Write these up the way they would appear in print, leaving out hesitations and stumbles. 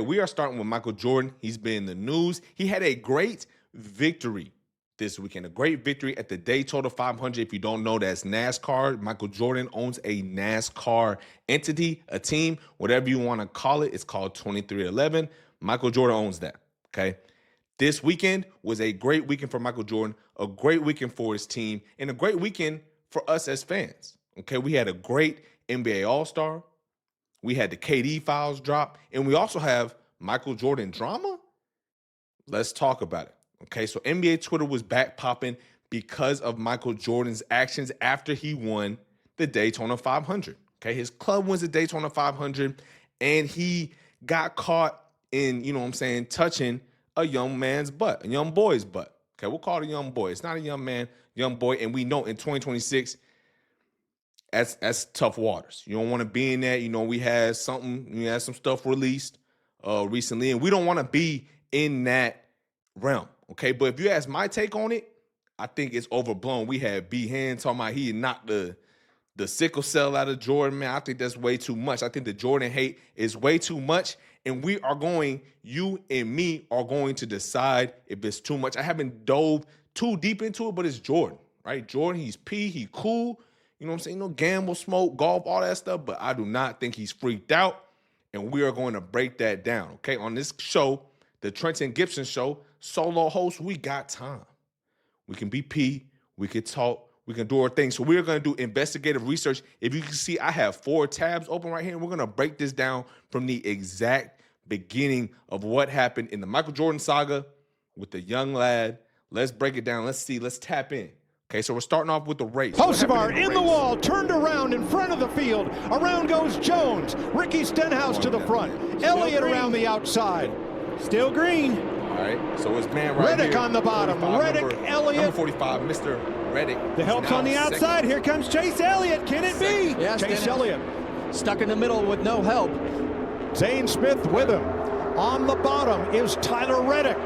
We are starting with Michael Jordan. He's been in the news. He had a great victory this weekend, a great victory at the Daytona 500. If you don't know, that's NASCAR. Michael Jordan owns a NASCAR entity, a team, whatever you want to call it. It's called 2311. Michael Jordan owns that, okay? This weekend was a great weekend for Michael Jordan, a great weekend for his team, and a great weekend for us as fans, okay? We had a great NBA All-Star. We had the KD files drop, and we also have Michael Jordan drama. Let's talk about it. Okay, so NBA Twitter was back popping because of Michael Jordan's actions after he won the Daytona 500. Okay, his club wins the Daytona 500, and he got caught in, touching a young man's butt, a young boy's butt. Okay, we'll call it a young boy. It's not a young man, young boy, and we know in 2026, that's tough waters. You don't want to be in that. We had some stuff released recently, and we don't want to be in that realm. Okay, but if you ask my take on it, I think it's overblown. We had B Hand talking about he knocked the sickle cell out of Jordan, man. I think that's way too much. I think the Jordan hate is way too much, and you and me are going to decide if it's too much. I haven't dove too deep into it, but it's Jordan, right? Jordan, he's he cool. You know what I'm saying? Gamble, smoke, golf, all that stuff. But I do not think he's freaked out. And we are going to break that down, okay? On this show, the Trenton Gibson show, solo host, we got time. We can be P. We can talk. We can do our thing. So we're going to do investigative research. If you can see, I have 4 tabs open right here. And we're going to break this down from the exact beginning of what happened in the Michael Jordan saga with the young lad. Let's break it down. Let's see. Let's tap in. Okay, so we're starting off with the race. Hocevar in the wall, turned around in front of the field. Around goes Jones. Ricky Stenhouse to the front. Elliott around the outside. Still green. All right, so it's man right Reddick here. on the bottom. Reddick, Elliott. Number 45, Mr. Reddick. The help's on the outside. Second. Here comes Chase Elliott. Can it be? Yeah, Chase Elliott. Stuck in the middle with no help. Zane Smith with him. On the bottom is Tyler Reddick.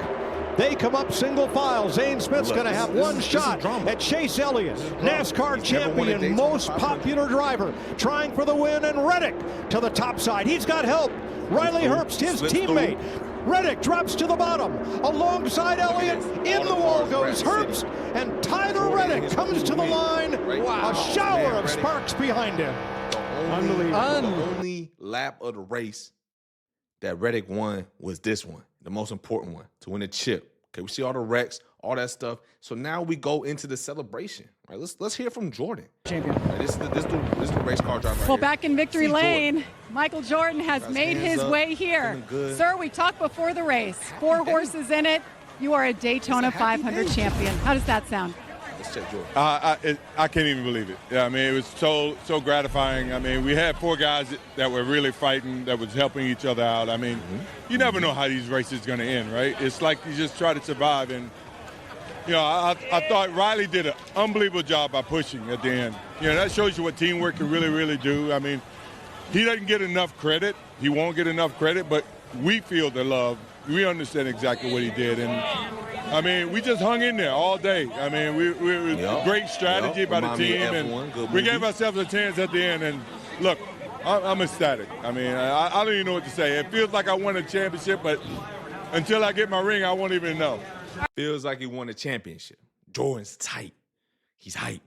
They come up single file. Zane Smith's going to have one shot at Chase Elliott, NASCAR champion, most popular driver, trying for the win, and Reddick to the top side. He's got help. Riley Herbst, his teammate. Reddick drops to the bottom. Alongside Elliott, in the wall goes Herbst, and Tyler Reddick comes to the line. Wow. A shower of sparks behind him. The only lap of the race that Reddick won was this one, the most important one, to win a chip. Okay, we see all the wrecks, all that stuff. So now we go into the celebration. Right, let's hear from Jordan. Champion. Right, this is the race car driver. Right well, here. back in victory lane, Jordan. Michael Jordan has made his way here. Sir, we talked before the race. 4 horses in it. You are a Daytona 500 champion. How does that sound? Let's check Jordan. I can't even believe it. Yeah, I mean, it was so gratifying. I mean, we had 4 guys that were really fighting, that was helping each other out. I mean, you never know how these races are going to end, right? It's like you just try to survive. And, I thought Riley did an unbelievable job by pushing at the end. That shows you what teamwork can really, really do. I mean, he doesn't get enough credit. He won't get enough credit, but we feel the love. We understand exactly what he did. And, I mean, we just hung in there all day. I mean, great strategy by the team, and we gave ourselves a chance at the end. And look, I'm ecstatic. I mean, I don't even know what to say. It feels like I won a championship, but until I get my ring, I won't even know. Feels like he won a championship. Jordan's tight. He's hype.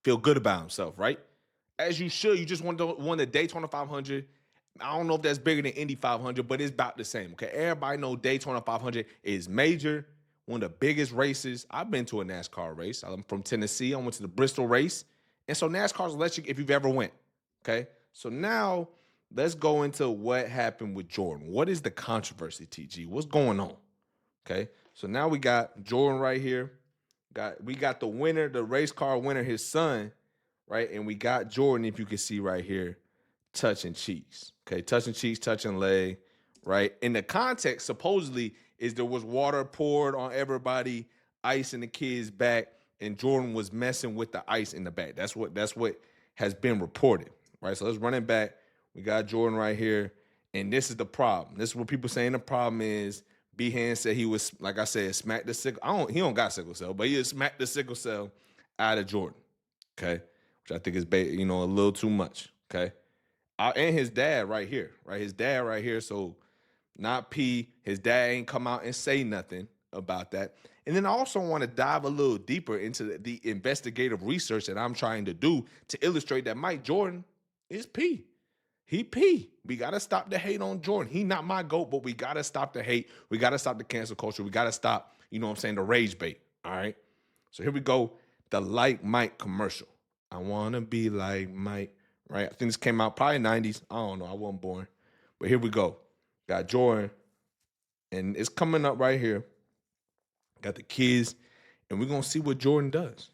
Feel good about himself, right? As you should. You just won the Daytona 500. I don't know if that's bigger than Indy 500, but it's about the same. Okay, everybody know Daytona 500 is major. One of the biggest races. I've been to a NASCAR race. I'm from Tennessee. I went to the Bristol race. And so NASCAR's electric if you've ever went. Okay? So now let's go into what happened with Jordan. What is the controversy, TG? What's going on? Okay? So now we got Jordan right here. We got the winner, the race car winner, his son, right? And we got Jordan, if you can see right here, touching cheeks. Okay? Touching cheeks, touching leg, right? In the context, supposedly, is there was water poured on everybody, ice in the kid's back, and Jordan was messing with the ice in the back. That's what has been reported, right? So let's run it back. We got Jordan right here, and this is the problem. This is what people saying the problem is. B-Hand said he was, like I said, smacked the sickle. He don't got sickle cell, but he smacked the sickle cell out of Jordan, okay? Which I think is, a little too much, okay? And his dad right here, right? His dad right here, so not P. His dad ain't come out and say nothing about that. And then I also want to dive a little deeper into the investigative research that I'm trying to do to illustrate that Mike Jordan is P. He P. We got to stop the hate on Jordan. He not my GOAT, but we got to stop the hate. We got to stop the cancel culture. We got to stop, you know what I'm saying, the rage bait. All right? So here we go. The Like Mike commercial. I want to be like Mike, right? I think this came out probably 90s. I don't know. I wasn't born. But here we go. Got Jordan, and it's coming up right here. Got the kids, and we're going to see what Jordan does.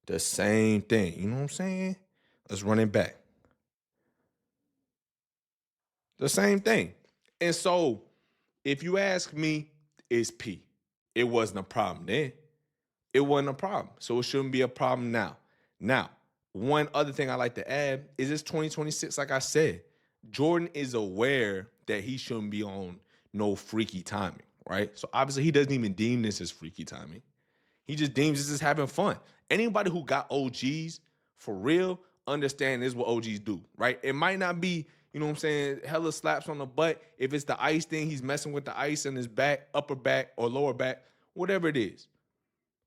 The same thing. You know what I'm saying? Let's run it back. The same thing. And so, if you ask me, it's P. It wasn't a problem then. It wasn't a problem. So it shouldn't be a problem now. Now, one other thing I like to add is it's 2026, like I said. Jordan is aware that he shouldn't be on no freaky timing, right? So obviously he doesn't even deem this as freaky timing. He just deems this as having fun. Anybody who got OGs for real understand this is what OGs do, right? It might not be, you know what I'm saying, hella slaps on the butt. If it's the ice thing, he's messing with the ice in his back, upper back or lower back, whatever it is.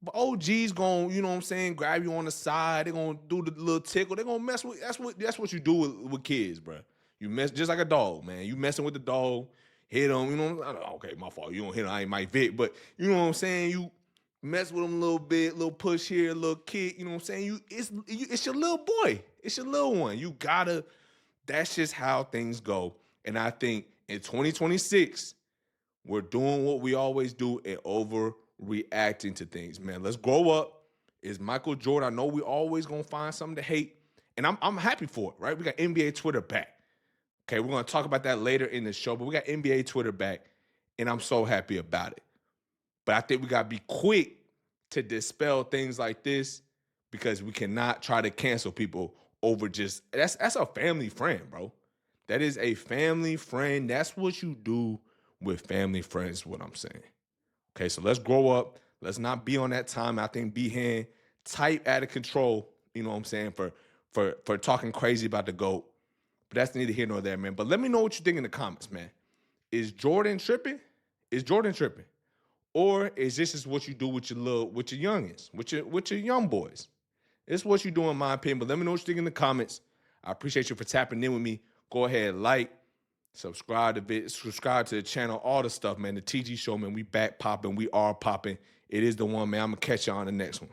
But OG's gonna, you know what I'm saying, grab you on the side. They're gonna do the little tickle. They're gonna mess with, that's what you do with kids, bro. You mess just like a dog, man. You messing with the dog, hit him, you know, okay, my fault. You don't hit him, I ain't Mike Vick, but you know what I'm saying? You mess with him a little bit, little push here, a little kick, you know what I'm saying? It's your little boy. It's your little one. You gotta, that's just how things go. And I think in 2026, we're doing what we always do and overreacting to things, man. Let's grow up. It's Michael Jordan. I know we always gonna find something to hate, and I'm happy for it, right? We got NBA Twitter back. Okay, we're gonna talk about that later in the show, but we got NBA Twitter back, and I'm so happy about it. But I think we gotta be quick to dispel things like this because we cannot try to cancel people over just that's a family friend, bro. That is a family friend. That's what you do with family friends, is what I'm saying. Okay, so let's grow up. Let's not be on that time. I think B-Hand type out of control, you know what I'm saying, for talking crazy about the GOAT. But that's neither here nor there, man. But let me know what you think in the comments, man. Is Jordan tripping? Is Jordan tripping? Or is this just what you do with your youngins, with your young boys? It's what you do in my opinion. But let me know what you think in the comments. I appreciate you for tapping in with me. Go ahead, like, subscribe to the channel, all the stuff, man. The TG Show, man. We back popping. We are popping. It is the one, man. I'm going to catch you on the next one.